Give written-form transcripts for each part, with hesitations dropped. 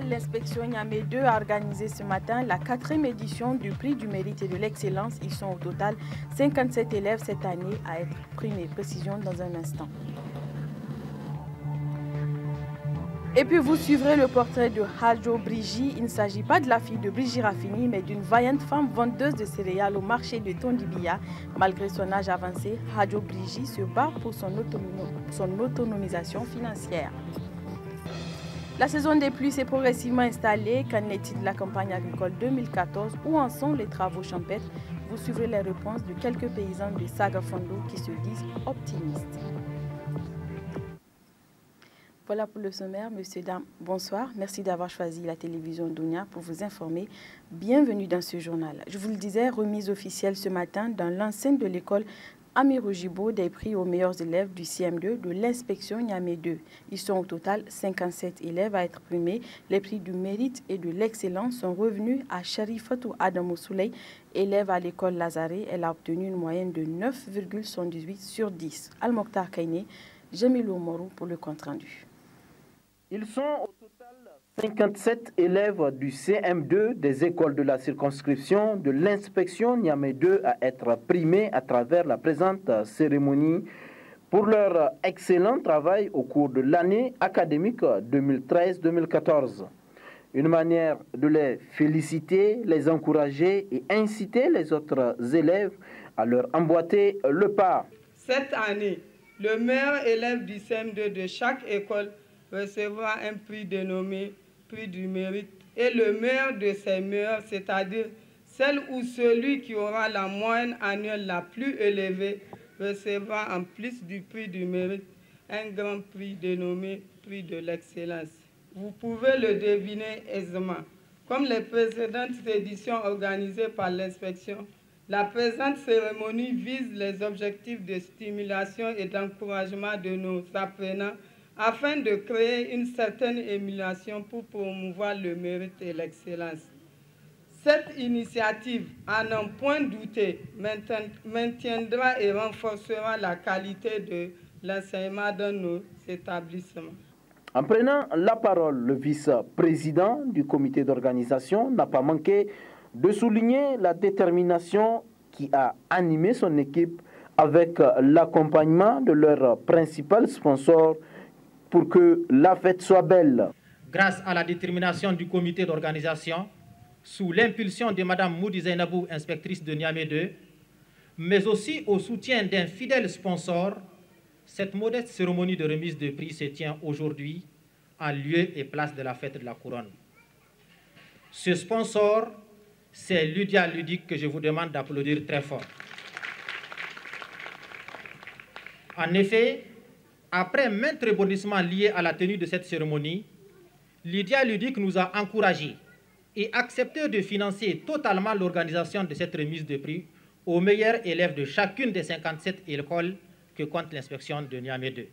L'inspection Niamey 2 a organisé ce matin la 4e édition du prix du mérite et de l'excellence. Ils sont au total 57 élèves cette année à être primés. Précision dans un instant. Et puis vous suivrez le portrait de Hadjo Brigi. Il ne s'agit pas de la fille de Brigi Raffini, mais d'une vaillante femme vendeuse de céréales au marché de Tondibia. Malgré son âge avancé, Hadjo Brigi se bat pour son autonomisation financière. La saison des pluies s'est progressivement installée. Qu'en est-il de la campagne agricole 2014? Où en sont les travaux champêtres? Vous suivrez les réponses de quelques paysans de Sagafondo qui se disent optimistes. Voilà pour le sommaire. Messieurs, dames, bonsoir. Merci d'avoir choisi la télévision Dounia pour vous informer. Bienvenue dans ce journal. Je vous le disais, remise officielle ce matin dans l'enceinte de l'école Amirou Jibo des prix aux meilleurs élèves du CM2 de l'inspection Niamey 2. Ils sont au total 57 élèves à être primés. Les prix du mérite et de l'excellence sont revenus à Sharifatou Adamou Souley, élève à l'école Lazare. Elle a obtenu une moyenne de 9,78 sur 10. Al-Mokhtar Kainé, Jamilou Morou pour le compte-rendu. Ils sont au total 57 élèves du CM2 des écoles de la circonscription de l'inspection Niamey 2 à être primés à travers la présente cérémonie pour leur excellent travail au cours de l'année académique 2013-2014. Une manière de les féliciter, les encourager et inciter les autres élèves à leur emboîter le pas. Cette année, le meilleur élève du CM2 de chaque école recevra un prix dénommé prix du mérite et le meilleur de ses meilleurs, c'est-à-dire celle ou celui qui aura la moyenne annuelle la plus élevée, recevra en plus du prix du mérite un grand prix dénommé prix de l'excellence. Vous pouvez le deviner aisément. Comme les précédentes éditions organisées par l'inspection, la présente cérémonie vise les objectifs de stimulation et d'encouragement de nos apprenants afin de créer une certaine émulation pour promouvoir le mérite et l'excellence. Cette initiative, à n'en point douter, maintiendra et renforcera la qualité de l'enseignement dans nos établissements. En prenant la parole, le vice-président du comité d'organisation n'a pas manqué de souligner la détermination qui a animé son équipe avec l'accompagnement de leur principal sponsor pour que la fête soit belle. Grâce à la détermination du comité d'organisation, sous l'impulsion de Mme Moudi Zainabou, inspectrice de Niamey 2, mais aussi au soutien d'un fidèle sponsor, cette modeste cérémonie de remise de prix se tient aujourd'hui en lieu et place de la fête de la couronne. Ce sponsor, c'est Lydia Ludic que je vous demande d'applaudir très fort. En effet, après maintes rebondissements liés à la tenue de cette cérémonie, Lydia Ludic nous a encouragés et accepté de financer totalement l'organisation de cette remise de prix aux meilleurs élèves de chacune des 57 écoles que compte l'inspection de Niamey 2.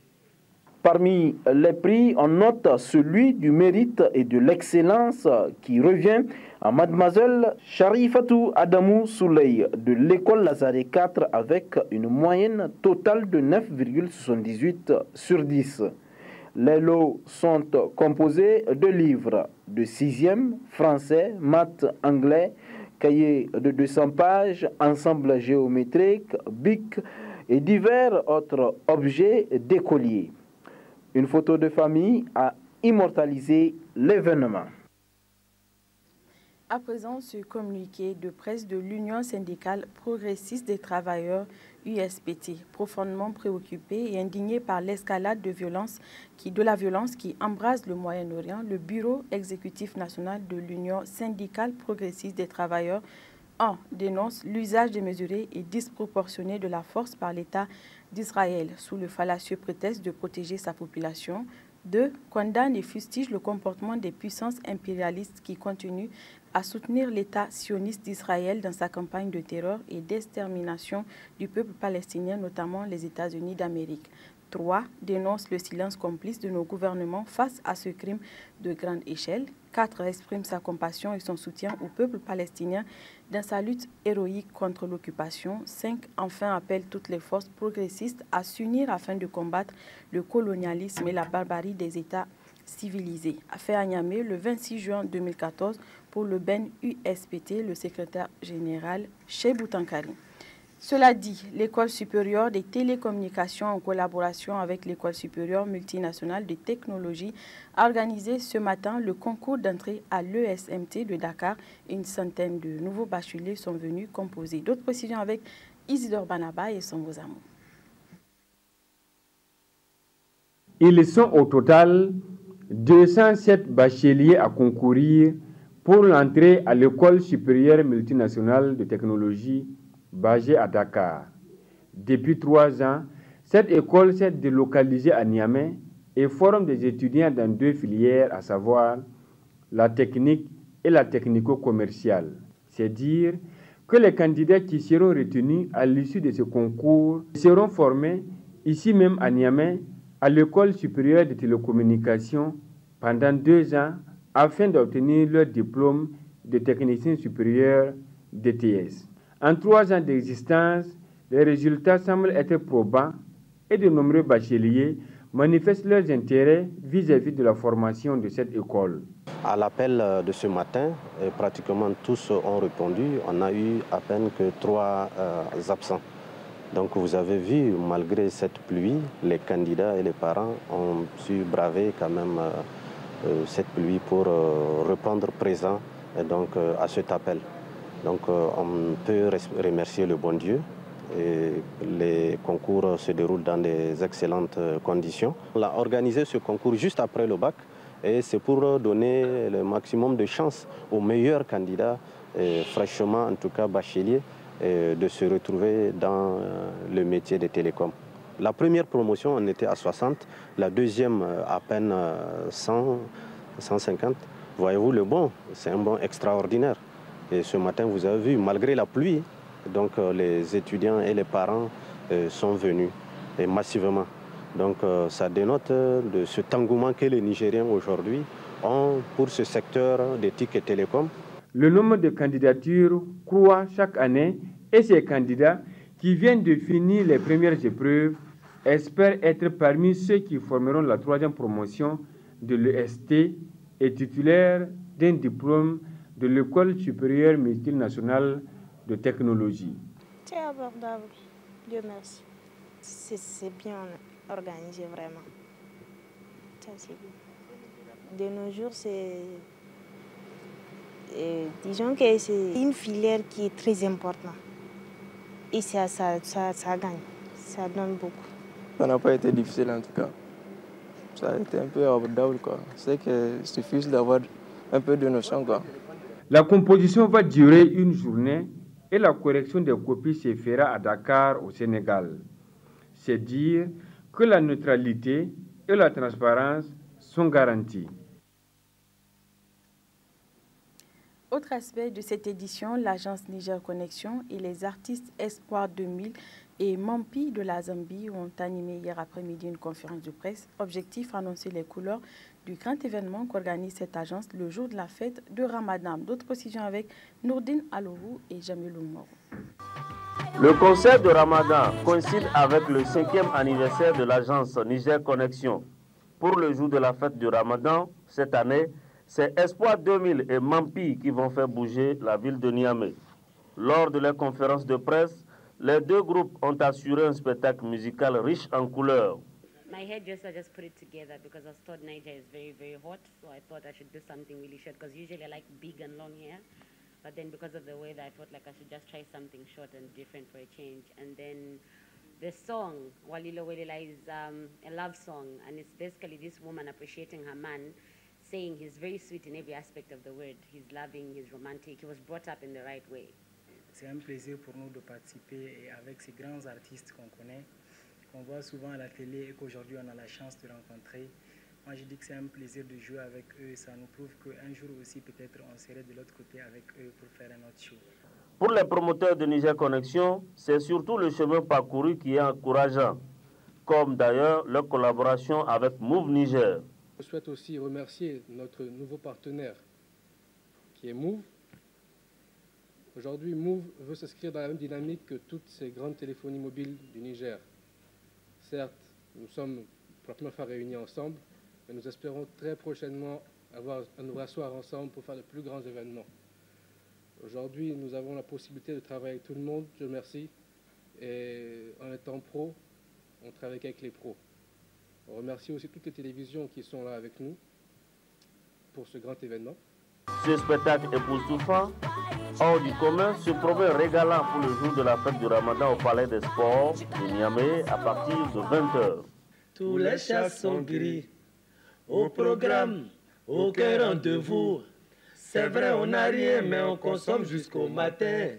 Parmi les prix, on note celui du mérite et de l'excellence qui revient à mademoiselle Sharifatou Adamou Souley de l'école Lazare 4 avec une moyenne totale de 9,78 sur 10. Les lots sont composés de livres de 6e, français, maths, anglais, cahiers de 200 pages, ensemble géométrique, bic et divers autres objets d'écoliers. Une photo de famille a immortalisé l'événement. À présent, ce communiqué de presse de l'Union syndicale progressiste des travailleurs USPT, profondément préoccupé et indigné par l'escalade de la violence qui embrase le Moyen-Orient, le Bureau exécutif national de l'Union syndicale progressiste des travailleurs dénonce l'usage démesuré et disproportionné de la force par l'État d'Israël sous le fallacieux prétexte de protéger sa population. 2. Condamne et fustige le comportement des puissances impérialistes qui continuent à soutenir l'État sioniste d'Israël dans sa campagne de terreur et d'extermination du peuple palestinien, notamment les États-Unis d'Amérique. 3 dénonce le silence complice de nos gouvernements face à ce crime de grande échelle. 4 exprime sa compassion et son soutien au peuple palestinien dans sa lutte héroïque contre l'occupation. 5 enfin appelle toutes les forces progressistes à s'unir afin de combattre le colonialisme et la barbarie des États civilisés. Affaire à Niamey le 26 juin 2014 pour le BEN USPT, le secrétaire général Cheibou Tankari. Cela dit, l'École supérieure des télécommunications, en collaboration avec l'École supérieure multinationale de technologie, a organisé ce matin le concours d'entrée à l'ESMT de Dakar. Une centaine de nouveaux bacheliers sont venus composer. D'autres précisions avec Isidore Banaba et son beau amour. Ils sont au total 207 bacheliers à concourir pour l'entrée à l'École supérieure multinationale de technologie basée à Dakar. Depuis 3 ans, cette école s'est délocalisée à Niamey et forme des étudiants dans 2 filières, à savoir la technique et la technico-commerciale. C'est dire que les candidats qui seront retenus à l'issue de ce concours seront formés ici même à Niamey à l'École supérieure de télécommunications pendant 2 ans afin d'obtenir leur diplôme de technicien supérieur DTS. En 3 ans d'existence, les résultats semblent être probants et de nombreux bacheliers manifestent leurs intérêts vis-à-vis de la formation de cette école. À l'appel de ce matin, pratiquement tous ont répondu. On a eu à peine que 3 absents. Donc vous avez vu, malgré cette pluie, les candidats et les parents ont su braver quand même cette pluie pour répondre présent donc, à cet appel. Donc on peut remercier le bon Dieu. Et les concours se déroulent dans des excellentes conditions. On a organisé ce concours juste après le bac et c'est pour donner le maximum de chances aux meilleurs candidats, fraîchement en tout cas bacheliers, de se retrouver dans le métier des télécoms. La première promotion, on était à 60, la deuxième à peine 100, 150. Voyez-vous, le bon, c'est un bon extraordinaire. Et ce matin, vous avez vu, malgré la pluie, donc les étudiants et les parents sont venus et massivement. Donc ça dénote de cet engouement que les Nigériens aujourd'hui ont pour ce secteur des TIC et télécoms. Le nombre de candidatures croît chaque année et ces candidats qui viennent de finir les premières épreuves espèrent être parmi ceux qui formeront la 3e promotion de l'EST et titulaires d'un diplôme de l'École supérieure multinationale de technologie. C'est abordable, Dieu merci. C'est bien organisé vraiment. Ça, c'est bien. De nos jours, disons que c'est une filière qui est très importante. Et ça gagne, ça donne beaucoup. Ça n'a pas été difficile en tout cas. Ça a été un peu abordable quoi. C'est qu'il suffit d'avoir un peu de notion quoi. La composition va durer une journée et la correction des copies se fera à Dakar, au Sénégal. C'est dire que la neutralité et la transparence sont garanties. Autre aspect de cette édition, l'agence Niger Connexion et les artistes Espoir 2000 et Mampi de la Zambie ont animé hier après-midi une conférence de presse. Objectif, annoncer les couleurs du grand événement qu'organise cette agence le jour de la fête de Ramadan. D'autres précisions avec Nourdine Alohou et Jamil Oumor. Le concert de Ramadan coïncide avec le 5e anniversaire de l'agence Niger Connexion. Pour le jour de la fête du Ramadan, cette année, c'est Espoir 2000 et Mampi qui vont faire bouger la ville de Niamey. Lors de leur conférence de presse, les 2 groupes ont assuré un spectacle musical riche en couleurs. My hairdresser just put it together because I thought Niger is very, very hot. So I thought I should do something really short because usually I like big and long hair. But then because of the weather, I felt like I should just try something short and different for a change. And then the song, Walilo Welila, is a love song. And it's basically this woman appreciating her man, saying he's very sweet in every aspect of the word. He's loving, he's romantic, he was brought up in the right way. C'est un plaisir pour nous de participer avec ces grands artistes qu'on connaît, qu'on voit souvent à la télé et qu'aujourd'hui on a la chance de rencontrer. Moi je dis que c'est un plaisir de jouer avec eux, ça nous prouve qu'un jour aussi peut-être on serait de l'autre côté avec eux pour faire un autre show. Pour les promoteurs de Niger Connexion, c'est surtout le chemin parcouru qui est encourageant. comme d'ailleurs leur collaboration avec Move Niger. Je souhaite aussi remercier notre nouveau partenaire qui est Move. Aujourd'hui, Move veut s'inscrire dans la même dynamique que toutes ces grandes téléphonies mobiles du Niger. Certes, nous sommes pour la première fois réunis ensemble, mais nous espérons très prochainement nous rasseoir ensemble pour faire de plus grands événements. Aujourd'hui, nous avons la possibilité de travailler avec tout le monde, Dieu merci, et en étant pro, on travaille avec les pros. On remercie aussi toutes les télévisions qui sont là avec nous pour ce grand événement. Ce spectacle époustouflant, hors du commun, se promet régalant pour le jour de la fête du Ramadan au Palais des Sports de Niamey à partir de 20h. Tous les chats sont gris, au programme, aucun rendez-vous. C'est vrai, on n'a rien, mais on consomme jusqu'au matin.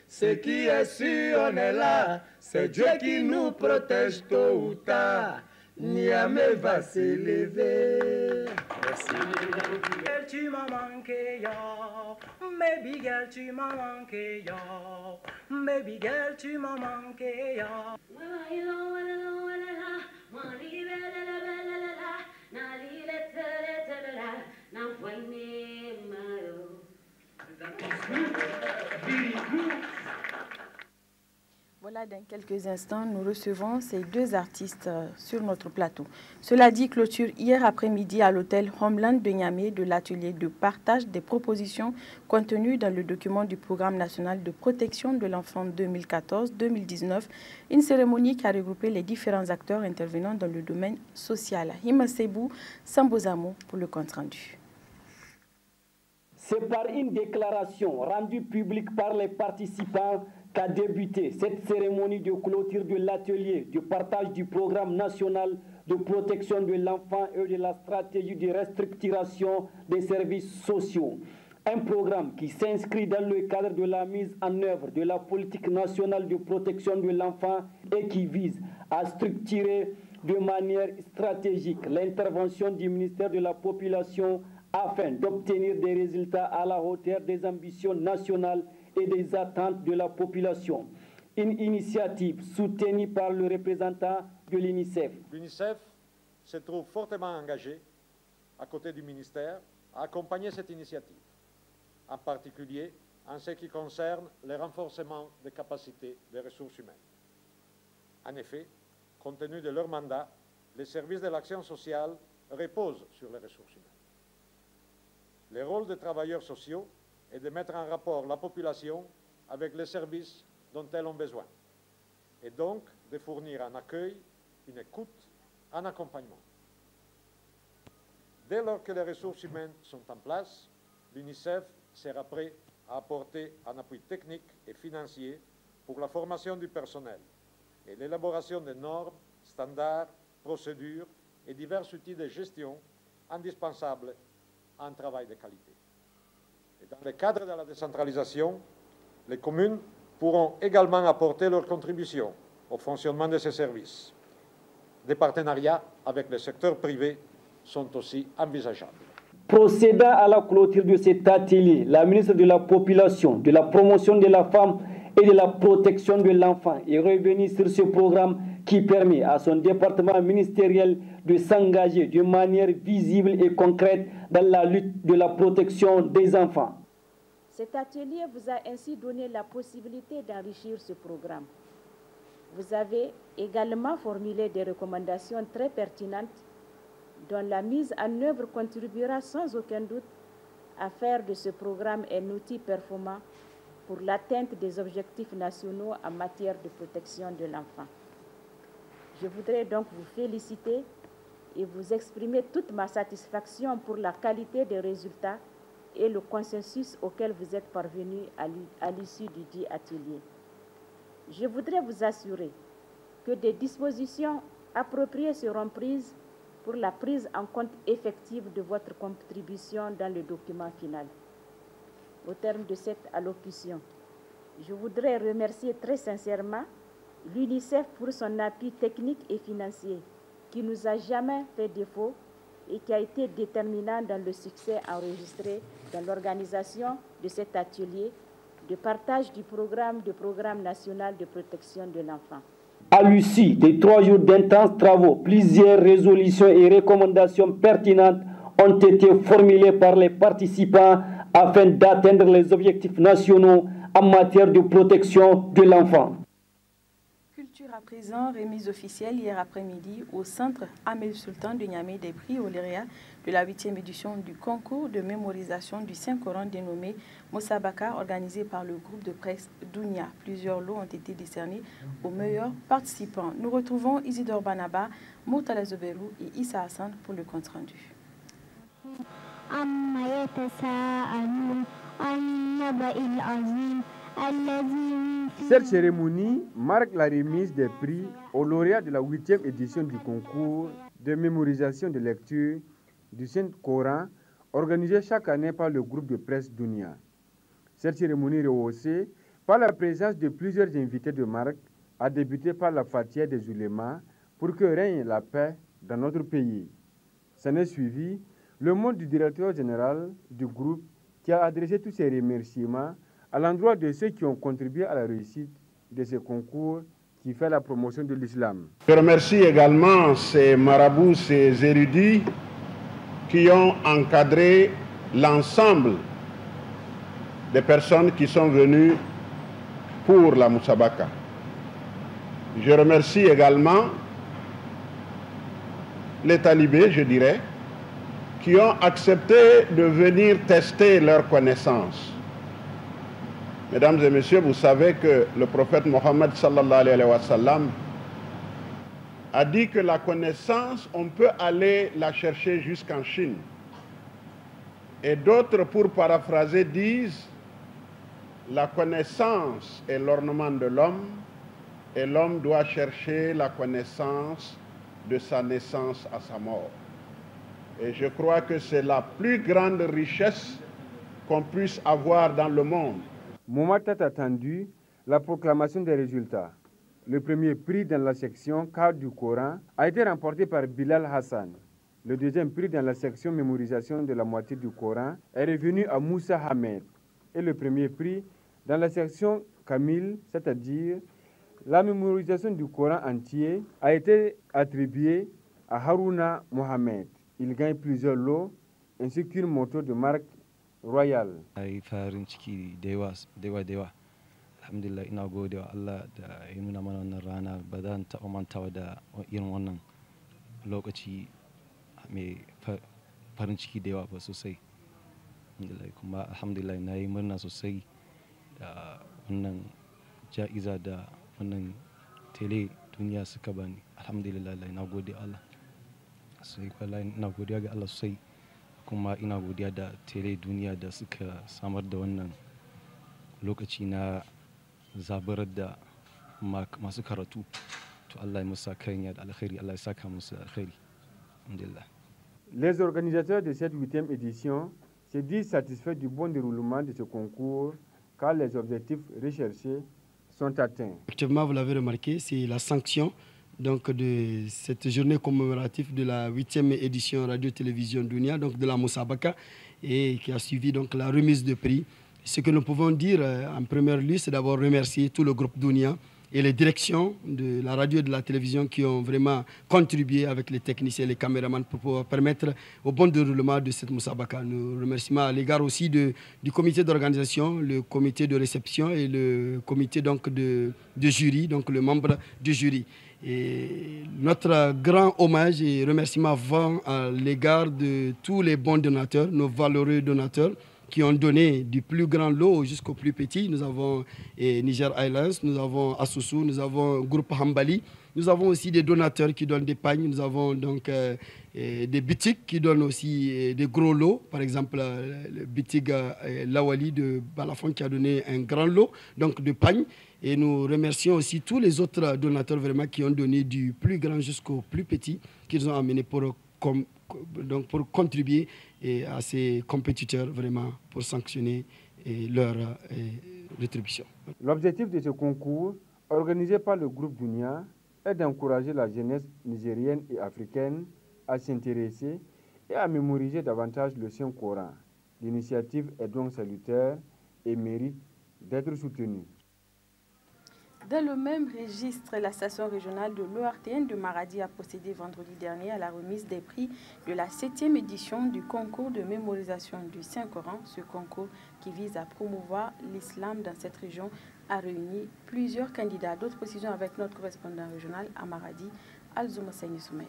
Ce qui est sûr, on est là. C'est Dieu qui nous protège tôt ou tard. Niamey va s'élever. Merci. Tu m'as manqué, yo. Baby girl, tu m'as manqué, yo. Baby girl, tu m'as manqué, yo. Voilà, dans quelques instants, nous recevons ces deux artistes sur notre plateau. Cela dit, clôture hier après-midi à l'hôtel Homeland de Niamey de l'atelier de partage des propositions contenues dans le document du Programme national de protection de l'enfant 2014-2019, une cérémonie qui a regroupé les différents acteurs intervenant dans le domaine social. Hima Sebou, Sambozamo pour le compte-rendu. C'est par une déclaration rendue publique par les participants qu'a débuté cette cérémonie de clôture de l'atelier de partage du programme national de protection de l'enfant et de la stratégie de restructuration des services sociaux. Un programme qui s'inscrit dans le cadre de la mise en œuvre de la politique nationale de protection de l'enfant et qui vise à structurer de manière stratégique l'intervention du ministère de la Population afin d'obtenir des résultats à la hauteur des ambitions nationales et des attentes de la population. Une initiative soutenue par le représentant de l'UNICEF. L'UNICEF se trouve fortement engagé, à côté du ministère, à accompagner cette initiative, en particulier en ce qui concerne le renforcement des capacités des ressources humaines. En effet, compte tenu de leur mandat, les services de l'action sociale reposent sur les ressources humaines. Le rôle des travailleurs sociaux est de mettre en rapport la population avec les services dont elles ont besoin, et donc de fournir un accueil, une écoute, un accompagnement. Dès lors que les ressources humaines sont en place, l'UNICEF sera prêt à apporter un appui technique et financier pour la formation du personnel et l'élaboration des normes, standards, procédures et divers outils de gestion indispensables à un travail de qualité. Et dans le cadre de la décentralisation, les communes pourront également apporter leur contribution au fonctionnement de ces services. Des partenariats avec le secteur privé sont aussi envisageables. Procédant à la clôture de cet atelier, la ministre de la Population, de la Promotion de la Femme et de la Protection de l'Enfant est revenue sur ce programme qui permet à son département ministériel de s'engager de manière visible et concrète dans la lutte de la protection des enfants. Cet atelier vous a ainsi donné la possibilité d'enrichir ce programme. Vous avez également formulé des recommandations très pertinentes dont la mise en œuvre contribuera sans aucun doute à faire de ce programme un outil performant pour l'atteinte des objectifs nationaux en matière de protection de l'enfant. Je voudrais donc vous féliciter et vous exprimer toute ma satisfaction pour la qualité des résultats et le consensus auquel vous êtes parvenus à l'issue du dit atelier. Je voudrais vous assurer que des dispositions appropriées seront prises pour la prise en compte effective de votre contribution dans le document final. Au terme de cette allocution, je voudrais remercier très sincèrement l'UNICEF pour son appui technique et financier qui nous a jamais fait défaut et qui a été déterminant dans le succès enregistré dans l'organisation de cet atelier de partage du programme national de protection de l'enfant. À l'issue des 3 jours d'intenses travaux, plusieurs résolutions et recommandations pertinentes ont été formulées par les participants afin d'atteindre les objectifs nationaux en matière de protection de l'enfant. Culture à présent, remise officielle hier après-midi au centre Amel Sultan de Niamey des prix au lauréat de la 8e édition du concours de mémorisation du Saint-Coran dénommé Moussabaka, organisé par le groupe de presse Dounia. Plusieurs lots ont été décernés aux meilleurs participants. Nous retrouvons Isidore Banaba, Mourtala Zoberou et Issa Hassan pour le compte rendu. Cette cérémonie marque la remise des prix aux lauréats de la 8e édition du concours de mémorisation de lecture du Saint-Coran organisé chaque année par le groupe de presse Dounia. Cette cérémonie rehaussée par la présence de plusieurs invités de marque a débuté par la Fatiha des Oulémas pour que règne la paix dans notre pays. S'en est suivi le mot du directeur général du groupe qui a adressé tous ses remerciements à l'endroit de ceux qui ont contribué à la réussite de ce concours qui fait la promotion de l'islam. Je remercie également ces marabouts, ces érudits qui ont encadré l'ensemble des personnes qui sont venues pour la Moussabaka. Je remercie également les talibés, je dirais, qui ont accepté de venir tester leurs connaissances. Mesdames et messieurs, vous savez que le prophète Mohammed sallallahu alayhi wa sallam a dit que la connaissance, on peut aller la chercher jusqu'en Chine. Et d'autres, pour paraphraser, disent la connaissance est l'ornement de l'homme et l'homme doit chercher la connaissance de sa naissance à sa mort. Et je crois que c'est la plus grande richesse qu'on puisse avoir dans le monde. Moment attendu, la proclamation des résultats. Le premier prix dans la section cadre du Coran a été remporté par Bilal Hassan. Le deuxième prix dans la section mémorisation de la moitié du Coran est revenu à Moussa Hamed. Et le premier prix dans la section Kamil, c'est-à-dire la mémorisation du Coran entier, a été attribué à Haruna Mohamed. Il gagne plusieurs lots ainsi qu'une moto de marque Royal. Alhamdulillah, ina gode wa Allah da ya nuna mana wannan rana, ba zan taɓa mantawa da irin wannan lokaci mai farin ciki da yawa ba sosai. Kuma alhamdulillah na yi murna sosai da wannan ja'iza da wannan tele duniya suka bani. Alhamdulillah, ina gode Allah. Sai wallahi ina godiya ga Allah sosai, kuma ina godiya da tele duniya da suka samar da wannan lokaci na zabarar da masu karatu. To Allah ya musa kanya da alkhairi, Allah ya saka musu alkhairi. Alhamdulillah. Les organisateurs de cette 8e édition se disent satisfaits du bon déroulement de ce concours car les objectifs recherchés sont atteints. Effectivement, vous l'avez remarqué, c'est la sanction donc, de cette journée commémorative de la 8e édition Radio-Télévision Dounia, donc de la Moussabaka, et qui a suivi donc la remise de prix. Ce que nous pouvons dire en première lieu, c'est d'abord remercier tout le groupe Dounia et les directions de la radio et de la télévision qui ont vraiment contribué avec les techniciens et les caméramans pour pouvoir permettre au bon déroulement de cette Moussabaka. Nous remercions à l'égard aussi du comité d'organisation, le comité de réception et le comité donc de jury, donc le membre du jury. Et notre grand hommage et remerciement vont à l'égard de tous les bons donateurs, nos valeureux donateurs, qui ont donné du plus grand lot jusqu'au plus petit. Nous avons Niger Islands, nous avons Asusu, nous avons Groupe Hambali. Nous avons aussi des donateurs qui donnent des pagnes. Nous avons donc des boutiques qui donnent aussi des gros lots. Par exemple, le boutique Lawali de Balafon qui a donné un grand lot donc de pagnes. Et nous remercions aussi tous les autres donateurs vraiment qui ont donné du plus grand jusqu'au plus petit qu'ils ont amené pour contribuer à ces compétiteurs vraiment pour sanctionner leur rétribution. L'objectif de ce concours, organisé par le groupe Dounia, est d'encourager la jeunesse nigérienne et africaine à s'intéresser et à mémoriser davantage le Saint-Coran. L'initiative est donc salutaire et mérite d'être soutenue. Dans le même registre, la station régionale de l'ORTN de Maradi a procédé vendredi dernier à la remise des prix de la 7e édition du concours de mémorisation du Saint-Coran. Ce concours, qui vise à promouvoir l'islam dans cette région, a réuni plusieurs candidats. D'autres précisions avec notre correspondant régional à Maradi, Alzouma Seyni Soumaïla.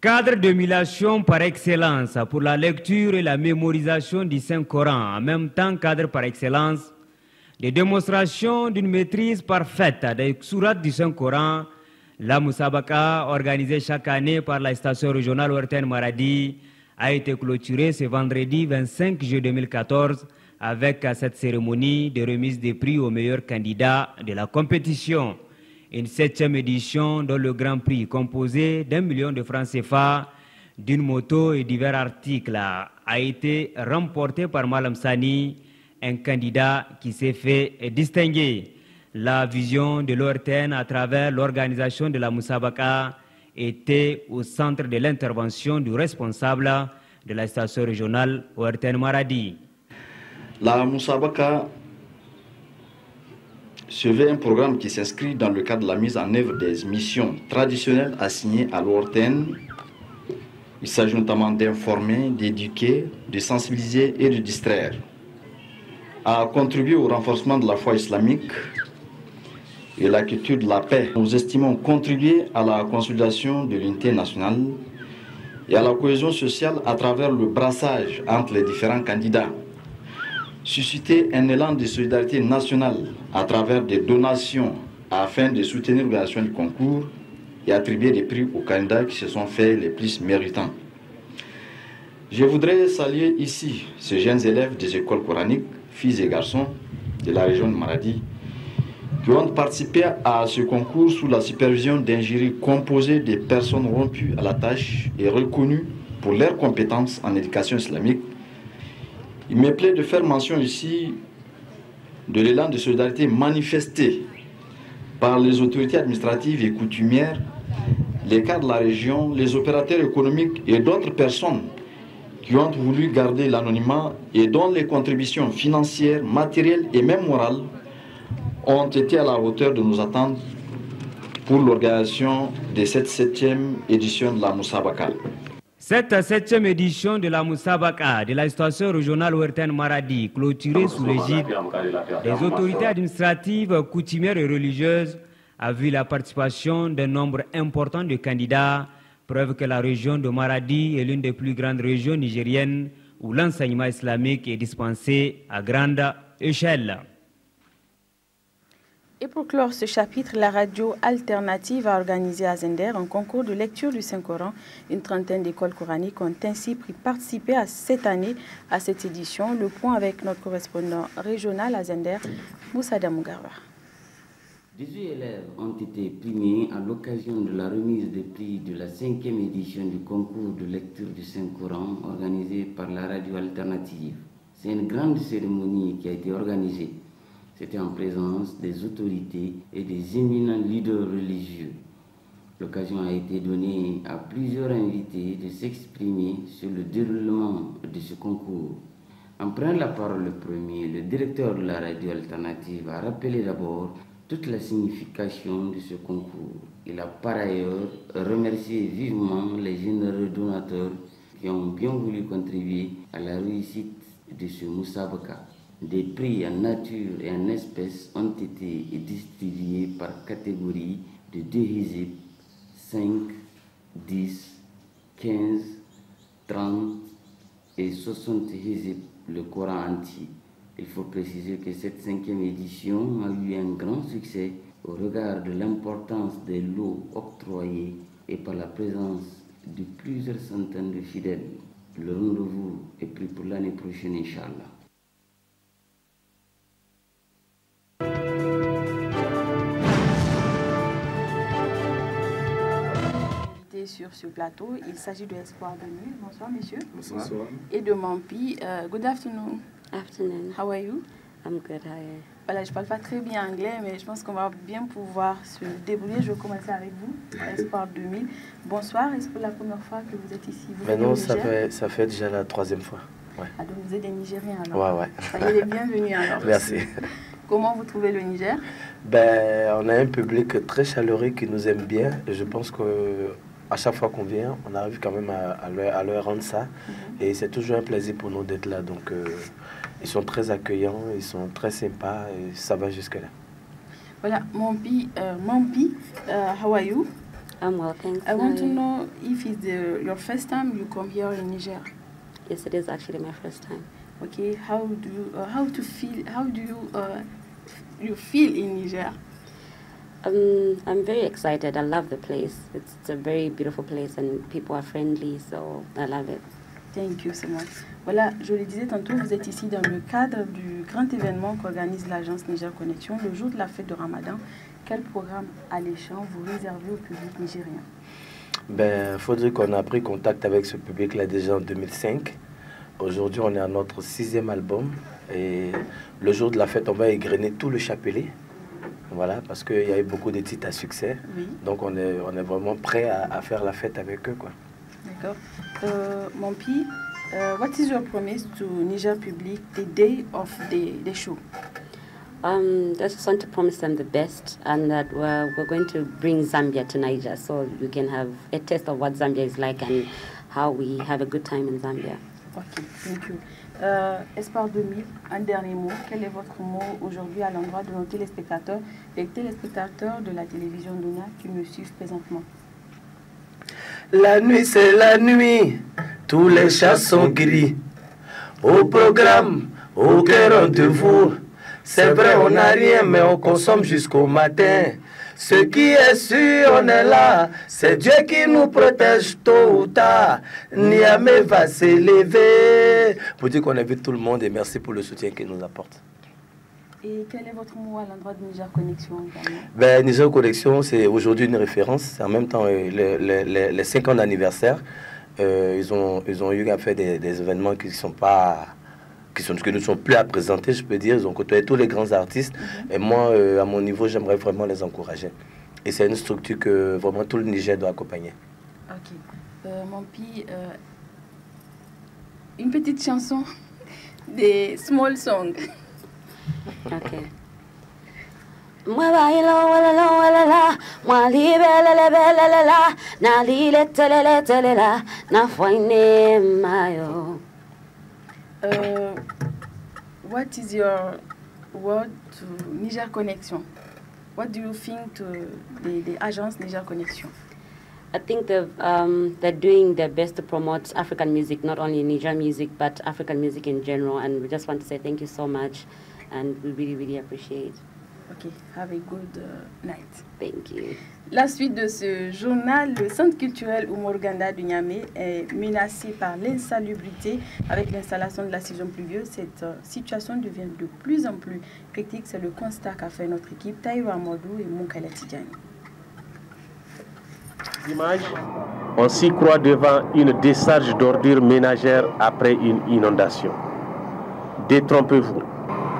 Cadre de médiation par excellence pour la lecture et la mémorisation du Saint-Coran, en même temps cadre par excellence de démonstration d'une maîtrise parfaite des sourates du Saint-Coran, la Musabaka, organisée chaque année par la station régionale ORTN Maradi, a été clôturée ce vendredi 25 juillet 2014 avec cette cérémonie de remise des prix aux meilleurs candidats de la compétition. Une 7e édition dont le Grand Prix, composé d'1 million de francs CFA, d'une moto et divers articles, a été remporté par Malam Sani, un candidat qui s'est fait distinguer. La vision de l'ORTN à travers l'organisation de la Musabaka était au centre de l'intervention du responsable de la station régionale ORTN Maradi. La Musabaka se veut un programme qui s'inscrit dans le cadre de la mise en œuvre des missions traditionnelles assignées à l'ORTN. Il s'agit notamment d'informer, d'éduquer, de sensibiliser et de distraire, à contribuer au renforcement de la foi islamique et la culture de la paix. Nous estimons contribuer à la consolidation de l'unité nationale et à la cohésion sociale à travers le brassage entre les différents candidats. Susciter un élan de solidarité nationale à travers des donations afin de soutenir l'organisation du concours et attribuer des prix aux candidats qui se sont faits les plus méritants. Je voudrais saluer ici ces jeunes élèves des écoles coraniques, filles et garçons de la région de Maradi, qui ont participé à ce concours sous la supervision d'un jury composé de personnes rompues à la tâche et reconnues pour leurs compétences en éducation islamique. Il me plaît de faire mention ici de l'élan de solidarité manifesté par les autorités administratives et coutumières, les cadres de la région, les opérateurs économiques et d'autres personnes qui ont voulu garder l'anonymat et dont les contributions financières, matérielles et même morales ont été à la hauteur de nos attentes pour l'organisation de cette 7e édition de la Musabaka. Cette 7e édition de la Musabaka de la station régionale ORTN Maradi, clôturée sous l'égide des autorités administratives, coutumières et religieuses, a vu la participation d'un nombre important de candidats, preuve que la région de Maradi est l'une des plus grandes régions nigériennes où l'enseignement islamique est dispensé à grande échelle. Et pour clore ce chapitre, la radio alternative a organisé à Zender un concours de lecture du Saint-Coran. Une trentaine d'écoles coraniques ont ainsi participé cette année à cette édition. Le point avec notre correspondant régional à Zender, Moussa Damougarba. 18 élèves ont été primés à l'occasion de la remise des prix de la 5e édition du concours de lecture du Saint-Coran organisé par la radio alternative. C'est une grande cérémonie qui a été organisée. C'était en présence des autorités et des éminents leaders religieux. L'occasion a été donnée à plusieurs invités de s'exprimer sur le déroulement de ce concours. En prenant la parole le premier, le directeur de la radio alternative a rappelé d'abord toute la signification de ce concours. Il a par ailleurs remercié vivement les généreux donateurs qui ont bien voulu contribuer à la réussite de ce Musabaka. Des prix en nature et en espèces ont été distribués par catégorie de 2 hizib, 5, 10, 15, 30 et 60 hizib, le Coran entier. Il faut préciser que cette 5e édition a eu un grand succès au regard de l'importance des lots octroyés et par la présence de plusieurs centaines de fidèles. Le rendez-vous est pris pour l'année prochaine, Inch'Allah. Sur ce plateau, il s'agit de Espoir de Nuit. Bonsoir, messieurs. Bonsoir. Et de Mampi. Good afternoon. Afternoon. How are you? I'm good, how are you? Voilà, je ne parle pas très bien anglais, mais je pense qu'on va bien pouvoir se débrouiller. Je vais commencer avec vous, Espoir 2000. Bonsoir, est-ce que c'est la première fois que vous êtes ici? Mais non, ça fait déjà la 3e fois. Ouais. Ah, donc vous êtes des Nigériens alors? Ouais. Soyez les bienvenus alors. Merci. Comment vous trouvez le Niger? Ben, on a un public très chaleureux qui nous aime bien. Et je pense qu'à chaque fois qu'on vient, on arrive quand même à leur rendre ça. Et c'est toujours un plaisir pour nous d'être là. Donc, ils sont très accueillants, ils sont très sympas et ça va jusque-là. Voilà, Mompi, how are you? I'm well, thanks. I want to know if it's your first time you come here in Niger. Yes, it is actually my first time. Okay, how do you feel in Niger? I'm very excited. I love the place. It's a very beautiful place and people are friendly, so I love it. Thank you so much. Voilà, je le disais tantôt, vous êtes ici dans le cadre du grand événement qu'organise l'agence Niger Connexion, le jour de la fête de Ramadan. Quel programme alléchant vous réservez au public nigérien? Ben, faudrait qu'on a pris contact avec ce public-là déjà en 2005. Aujourd'hui, on est à notre 6e album. Et le jour de la fête, on va égrener tout le chapelet. Voilà, parce qu'il y a eu beaucoup de titres à succès. Oui. Donc, on est vraiment prêt à faire la fête avec eux, quoi. D'accord. Mompi, what is your promise to Niger public the day of the show? I just want to promise them the best and that we're going to bring Zambia to Niger so you can have a taste of what Zambia is like and how we have a good time in Zambia. Ok, thank you. Espoir 2000, un dernier mot. Quel est votre mot aujourd'hui à l'endroit de nos téléspectateurs, les téléspectateurs de la télévision Dunia qui me suivent présentement? La nuit, c'est la nuit. Tous les chats sont gris. Au programme, aucun rendez-vous. C'est vrai, on n'a rien, mais on consomme jusqu'au matin. Ce qui est sûr, on est là. C'est Dieu qui nous protège tôt ou tard. Niamey va s'élever. Pour dire qu'on invite tout le monde et merci pour le soutien qu'il nous apporte. Et quel est votre mot à l'endroit de Niger Connexion également? Ben, Niger Connexion, c'est aujourd'hui une référence. C'est en même temps les 5 ans d'anniversaire. Ils ont eu à faire des événements qui ne sont plus à présenter, je peux dire. Ils ont côtoyé tous les grands artistes. Et moi, à mon niveau, j'aimerais vraiment les encourager. Et c'est une structure que vraiment tout le Niger doit accompagner. Ok. Mompi, une petite chanson des Small Songs. Ok. Moi bailo walalo walala, moi libelele belela, na lile telele telela, na foine mayo. What is your word to Niger Connexion? What do you think to the agence Niger Connexion? I think they're doing their best to promote African music, not only Niger music, but African music in general. And we just want to say thank you so much, and we really, really appreciate. Okay, have a good night. Thank you. La suite de ce journal, le centre culturel Umorganda de Niamey est menacé par l'insalubrité avec l'installation de la saison pluvieuse. Cette situation devient de plus en plus critique. C'est le constat qu'a fait notre équipe, Taïro Amadou et Moukala Tidjani. On s'y croit devant une décharge d'ordures ménagères après une inondation. Détrompez-vous,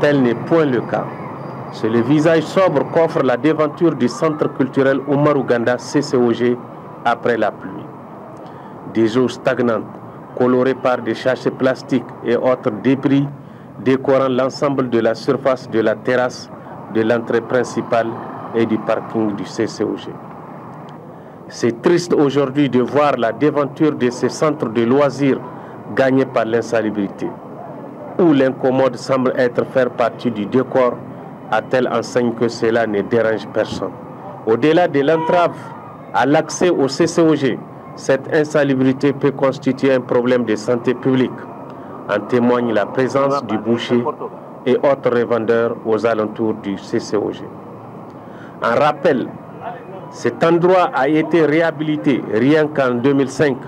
tel n'est point le cas. C'est le visage sobre qu'offre la devanture du centre culturel Omar Ouganda CCOG après la pluie. Des eaux stagnantes, colorées par des sachets plastiques et autres débris, décorant l'ensemble de la surface de la terrasse, de l'entrée principale et du parking du CCOG. C'est triste aujourd'hui de voir la devanture de ces centres de loisirs gagnés par l'insalubrité, où l'incommode semble être faire partie du décor, à telle enseigne que cela ne dérange personne. Au-delà de l'entrave à l'accès au CCOG, cette insalubrité peut constituer un problème de santé publique. En témoigne la présence du boucher et autres revendeurs aux alentours du CCOG. En rappel, cet endroit a été réhabilité rien qu'en 2005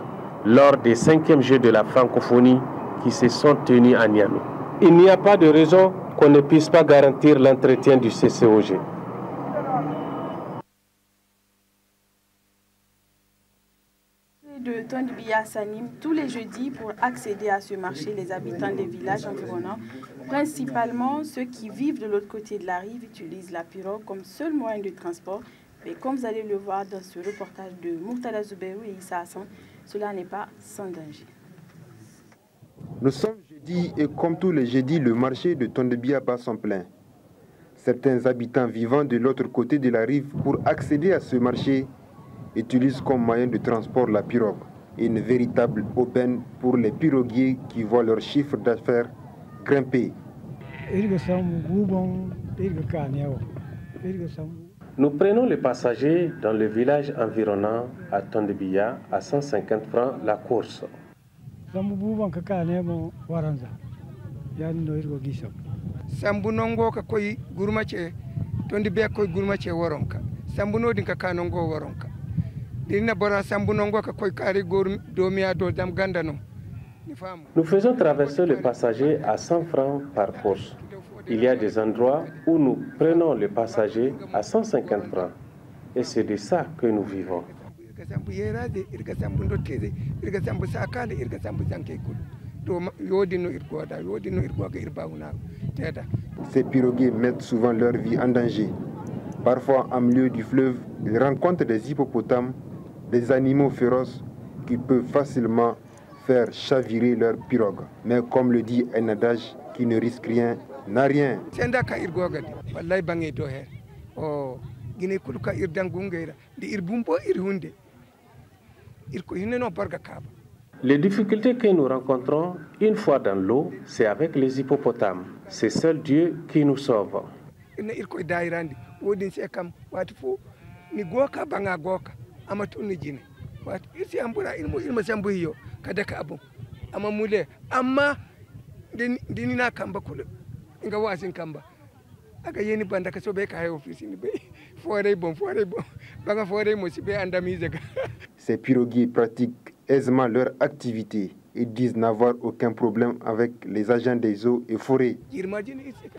lors des 5e Jeux de la francophonie qui se sont tenus à Niamey. Il n'y a pas de raison qu'on ne puisse pas garantir l'entretien du CCOG. De Tondibia s'anime tous les jeudis pour accéder à ce marché. Les habitants des villages environnants, principalement ceux qui vivent de l'autre côté de la rive, utilisent la pirogue comme seul moyen de transport. Mais comme vous allez le voir dans ce reportage de Murtada Zouberou et Issa Hassan, cela n'est pas sans danger. Nous sommes jeudi et comme tous les jeudis, le marché de Tondibia bat son plein. Certains habitants vivant de l'autre côté de la rive pour accéder à ce marché utilisent comme moyen de transport la pirogue. Une véritable aubaine pour les piroguiers qui voient leur chiffre d'affaires grimper. Nous prenons les passagers dans le village environnant à Tondibia à 150 francs la course. Sambunongo ka koy gurmache Tondibia koy gurmache waronka sambuno din ka kanongo waronka dinna bora sambunongo ka koy kari domia do dam gandano. Nous faisons traverser le passager à 100 francs par course. Il y a des endroits où nous prenons le passager à 150 francs. Et c'est de ça que nous vivons. Ces piroguiers mettent souvent leur vie en danger. Parfois, en milieu du fleuve, ils rencontrent des hippopotames, des animaux féroces qui peuvent facilement faire chavirer leur pirogue. Mais comme le dit un adage, qui ne risque rien n'a rien. Les difficultés que nous rencontrons une fois dans l'eau, c'est avec les hippopotames. C'est seul Dieu qui nous sauve. Ces piroguiers pratiquent aisément leur activité et disent n'avoir aucun problème avec les agents des eaux et forêts.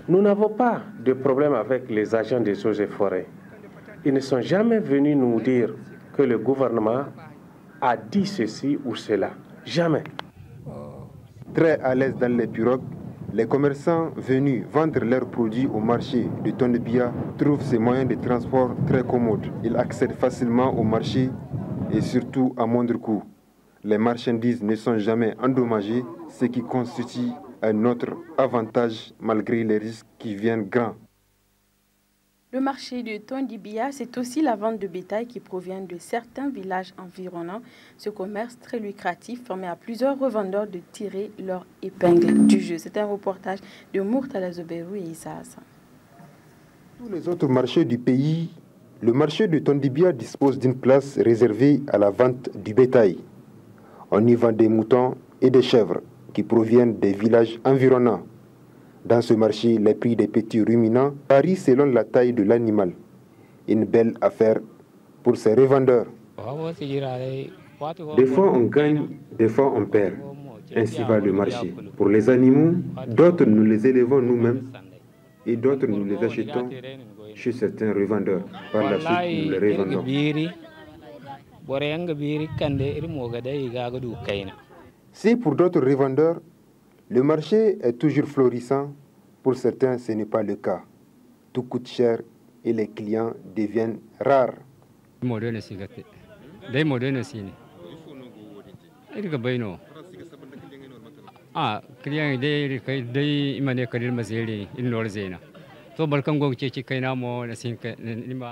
Nous n'avons pas de problème avec les agents des eaux et forêts. Ils ne sont jamais venus nous dire que le gouvernement a dit ceci ou cela. Jamais. Très à l'aise dans les pirogues, les commerçants venus vendre leurs produits au marché de Tondibia trouvent ces moyens de transport très commodes. Ils accèdent facilement au marché et surtout à moindre coût. Les marchandises ne sont jamais endommagées, ce qui constitue un autre avantage malgré les risques qui viennent grands. Le marché de Tondibia, c'est aussi la vente de bétail qui provient de certains villages environnants. Ce commerce très lucratif permet à plusieurs revendeurs de tirer leur épingle du jeu. C'est un reportage de Murtada Zouberou et Issa Hassan. Tous les autres marchés du pays, le marché de Tondibia dispose d'une place réservée à la vente du bétail. On y vend des moutons et des chèvres qui proviennent des villages environnants. Dans ce marché, les prix des petits ruminants varient selon la taille de l'animal. Une belle affaire pour ces revendeurs. Des fois on gagne, des fois on perd. Ainsi va le marché. Pour les animaux, d'autres nous les élevons nous-mêmes et d'autres nous les achetons chez certains revendeurs. Par la suite, nous les revendons. Si pour d'autres revendeurs, le marché est toujours florissant, pour certains ce n'est pas le cas. Tout coûte cher et les clients deviennent rares.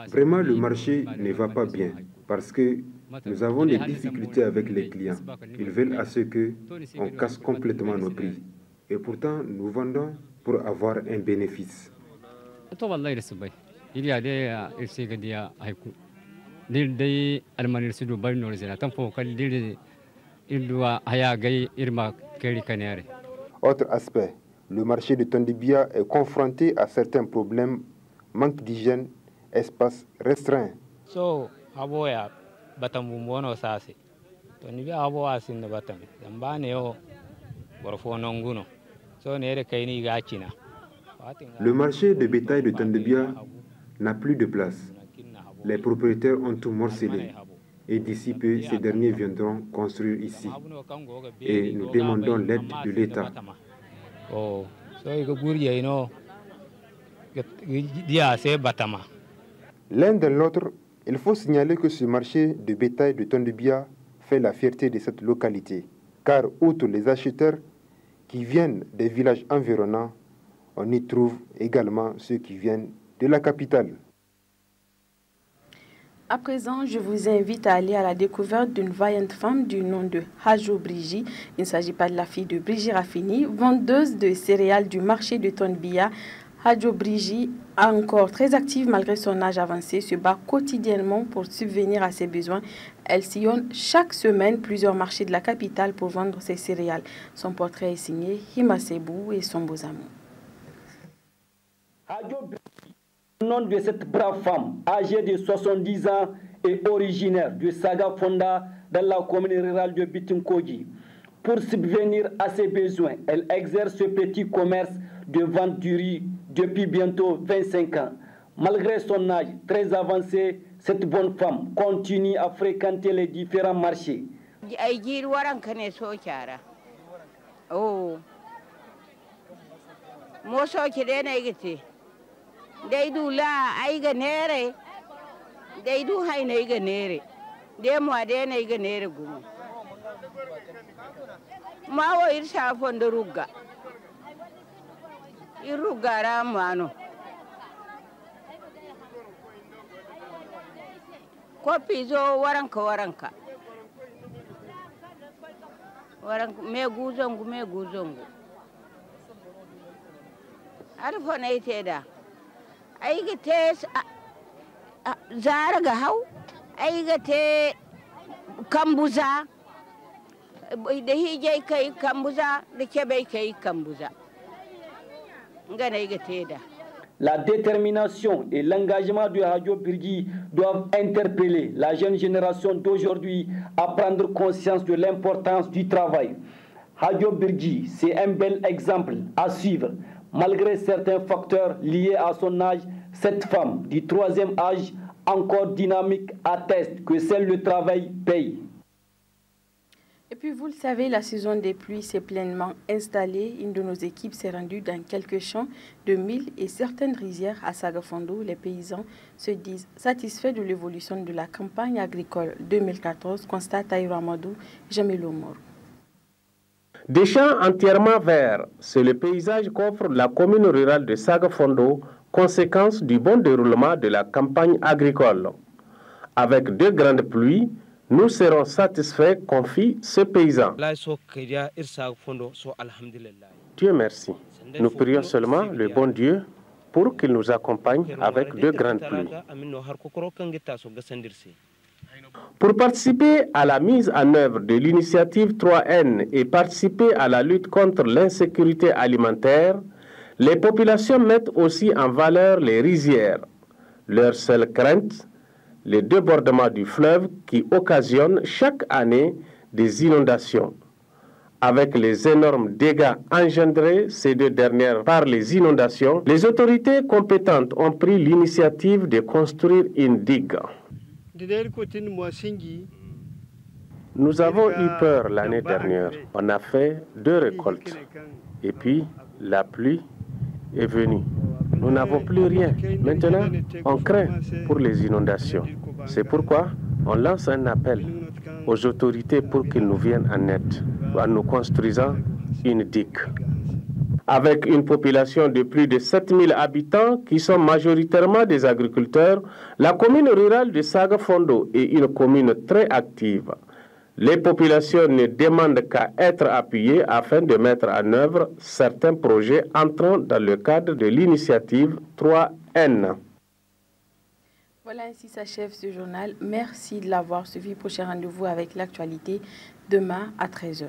Vraiment, le marché ne va pas bien parce que nous avons des difficultés avec les clients. Ils veulent à ce qu'on casse complètement nos prix. Et pourtant, nous vendons pour avoir un bénéfice. Autre aspect, le marché de Tondibia est confronté à certains problèmes, manque d'hygiène, espace restreint. Le marché de bétail de Tondibia n'a plus de place. Les propriétaires ont tout morcelé. et d'ici peu, ces derniers viendront construire ici. Et nous demandons l'aide de l'État. L'un de l'autre, il faut signaler que ce marché de bétail de Tondibia fait la fierté de cette localité, car outre les acheteurs qui viennent des villages environnants, on y trouve également ceux qui viennent de la capitale. À présent, je vous invite à aller à la découverte d'une vaillante femme du nom de Hajo Brigi. Il ne s'agit pas de la fille de Brigi Raffini, vendeuse de céréales du marché de Tondibia. Hajo Brigi, encore très active malgré son âge avancé, se bat quotidiennement pour subvenir à ses besoins. Elle sillonne chaque semaine plusieurs marchés de la capitale pour vendre ses céréales. Son portrait est signé Hima Sebou et son beau amour. Le nom de cette brave femme, âgée de 70 ans et originaire de Saga Fonda dans la commune rurale de Bitinkogi. Pour subvenir à ses besoins, elle exerce ce petit commerce de vente du riz depuis bientôt 25 ans. Malgré son âge très avancé, cette bonne femme continue à fréquenter les différents marchés. Daidu la aiga nere daidu haina iga nere de mo ade na iga nere gumu mawo irsha fondo rugga irugga ramano ko pizo waranka me guzongu arfo na iteda aiga te zara ga hau aiga te kambuza da hije kai kambuza da kebe kai kambuza ngana aiga te da. La détermination et l'engagement de Hajo Brigi doivent interpeller la jeune génération d'aujourd'hui à prendre conscience de l'importance du travail. Hajo Brigi, c'est un bel exemple à suivre. Malgré certains facteurs liés à son âge, cette femme du troisième âge, encore dynamique, atteste que seul le travail paye. Et puis vous le savez, la saison des pluies s'est pleinement installée. Une de nos équipes s'est rendue dans quelques champs de mil et certaines rizières à Sagafondo. Les paysans se disent satisfaits de l'évolution de la campagne agricole 2014, constate Taïro Amadou, Jamilou Mor. Des champs entièrement verts, c'est le paysage qu'offre la commune rurale de Sagafondo, conséquence du bon déroulement de la campagne agricole. Avec deux grandes pluies, nous serons satisfaits, confie ce paysan. Dieu merci. Nous prions seulement le bon Dieu pour qu'il nous accompagne avec deux grandes pluies. Pour participer à la mise en œuvre de l'initiative 3N et participer à la lutte contre l'insécurité alimentaire, les populations mettent aussi en valeur les rizières. Leur seule crainte, les débordements du fleuve qui occasionnent chaque année des inondations. Avec les énormes dégâts engendrés ces deux dernières par les inondations, les autorités compétentes ont pris l'initiative de construire une digue. Nous avons eu peur l'année dernière. On a fait 2 récoltes. Et puis, la pluie est venue. Nous n'avons plus rien. Maintenant, on craint pour les inondations. C'est pourquoi on lance un appel aux autorités pour qu'ils nous viennent en aide en nous construisant une digue. Avec une population de plus de 7000 habitants qui sont majoritairement des agriculteurs, la commune rurale de Sagafondo est une commune très active. Les populations ne demandent qu'à être appuyées afin de mettre en œuvre certains projets entrant dans le cadre de l'initiative 3N. Voilà, ainsi s'achève ce journal. Merci de l'avoir suivi. Prochain rendez-vous avec l'actualité demain à 13h.